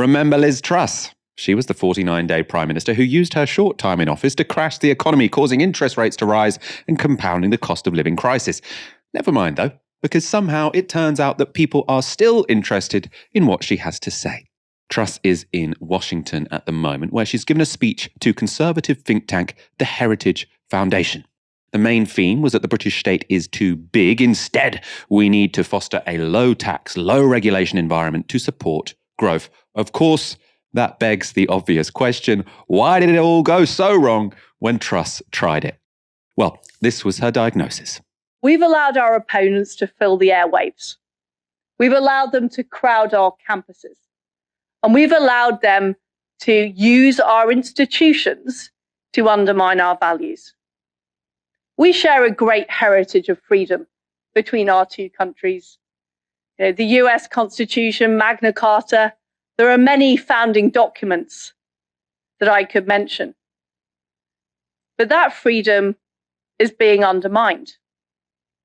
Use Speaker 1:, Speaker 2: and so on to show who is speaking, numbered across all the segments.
Speaker 1: Remember Liz Truss? She was the 49-day Prime Minister who used her short time in office to crash the economy, causing interest rates to rise and compounding the cost of living crisis. Never mind, though, because somehow it turns out that people are still interested in what she has to say. Truss is in Washington at the moment, where she's given a speech to conservative think tank the Heritage Foundation. The main theme was that the British state is too big. Instead, we need to foster a low-tax, low-regulation environment to support growth. Of course, that begs the obvious question, why did it all go so wrong when Truss tried it? Well, this was her diagnosis.
Speaker 2: We've allowed our opponents to fill the airwaves. We've allowed them to crowd our campuses. And we've allowed them to use our institutions to undermine our values. We share a great heritage of freedom between our two countries. The US Constitution, Magna Carta, there are many founding documents that I could mention. But that freedom is being undermined.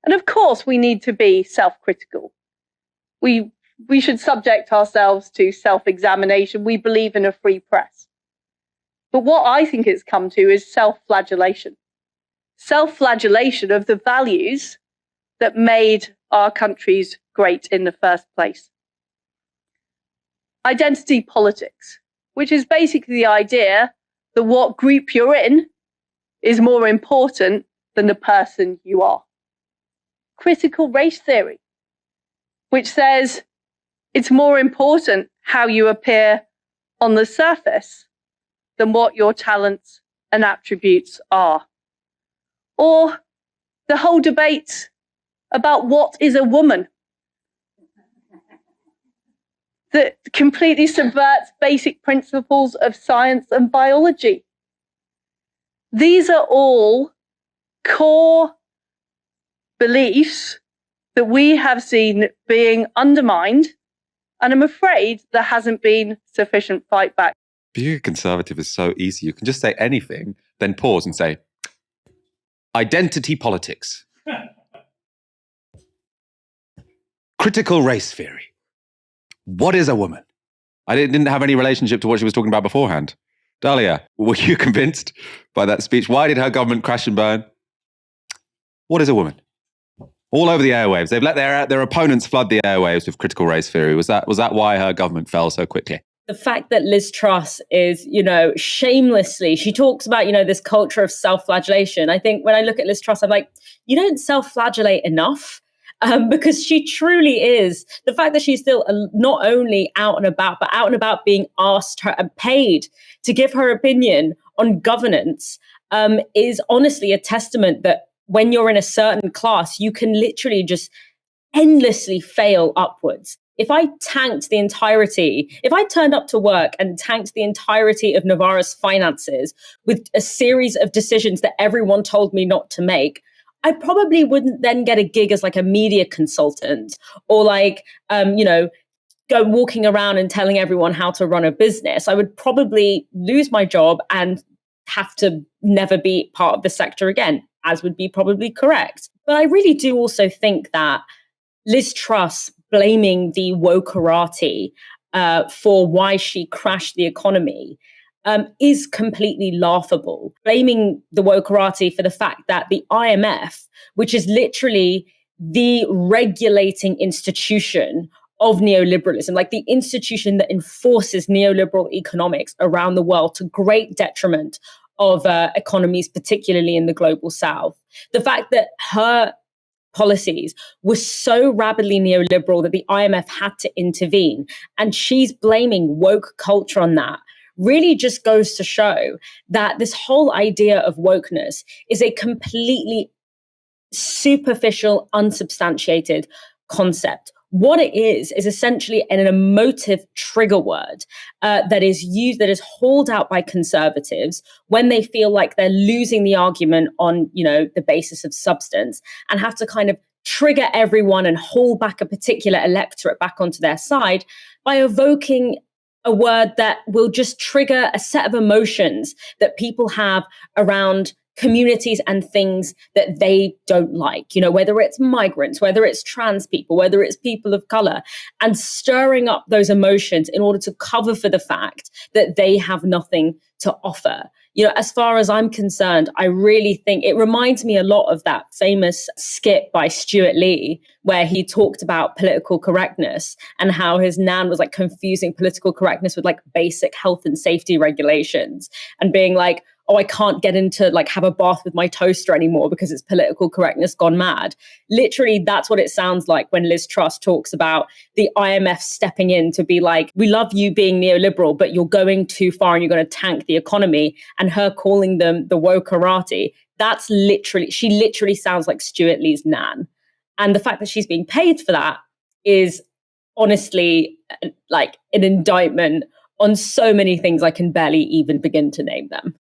Speaker 2: And of course, we need to be self-critical. We should subject ourselves to self-examination. We believe in a free press. But what I think it's come to is self-flagellation. Self-flagellation of the values that made our countries great in the first place. Identity politics, which is basically the idea that what group you're in is more important than the person you are. Critical race theory, which says it's more important how you appear on the surface than what your talents and attributes are. Or the whole debate about what is a woman that completely subverts basic principles of science and biology. These are all core beliefs that we have seen being undermined, and I'm afraid there hasn't been sufficient fight back.
Speaker 1: Being a conservative is so easy. You can just say anything, then pause and say, identity politics. Critical race theory. What is a woman? I didn't have any relationship to what she was talking about beforehand. Dahlia, were you convinced by that speech? Why did her government crash and burn? What is a woman? All over the airwaves. They've let their opponents flood the airwaves with critical race theory. Was that why her government fell so quickly?
Speaker 3: The fact that Liz Truss is, shamelessly, she talks about, this culture of self-flagellation. I think when I look at Liz Truss, I'm like, you don't self-flagellate enough. Because she truly is. The fact that she's still not only out and about, but out and about being asked her and paid to give her opinion on governance is honestly a testament that when you're in a certain class, you can literally just endlessly fail upwards. If I turned up to work and tanked the entirety of Novara's finances with a series of decisions that everyone told me not to make, I probably wouldn't then get a gig as like a media consultant or go walking around and telling everyone how to run a business. I would probably lose my job and have to never be part of the sector again, as would be probably correct. But I really do also think that Liz Truss blaming the wokerati for why she crashed the economy is completely laughable. Blaming the wokerati for the fact that the IMF, which is literally the regulating institution of neoliberalism, like the institution that enforces neoliberal economics around the world to great detriment of economies, particularly in the global south. The fact that her policies were so rabidly neoliberal that the IMF had to intervene, and she's blaming woke culture on that, really just goes to show that this whole idea of wokeness is a completely superficial, unsubstantiated concept. What it is essentially an emotive trigger word that is hauled out by conservatives when they feel like they're losing the argument on, the basis of substance, and have to kind of trigger everyone and haul back a particular electorate back onto their side by evoking a word that will just trigger a set of emotions that people have around communities and things that they don't like, you know, whether it's migrants, whether it's trans people, whether it's people of color, and stirring up those emotions in order to cover for the fact that they have nothing to offer. You know, as far as I'm concerned, I really think it reminds me a lot of that famous skit by Stuart Lee, where he talked about political correctness and how his nan was like confusing political correctness with like basic health and safety regulations and being like, oh, I can't get into like have a bath with my toaster anymore because it's political correctness gone mad. Literally, that's what it sounds like when Liz Truss talks about the IMF stepping in to be like, we love you being neoliberal, but you're going too far and you're going to tank the economy, and her calling them the wokerati. That's literally, she literally sounds like Stuart Lee's nan. And the fact that she's being paid for that is honestly like an indictment on so many things I can barely even begin to name them.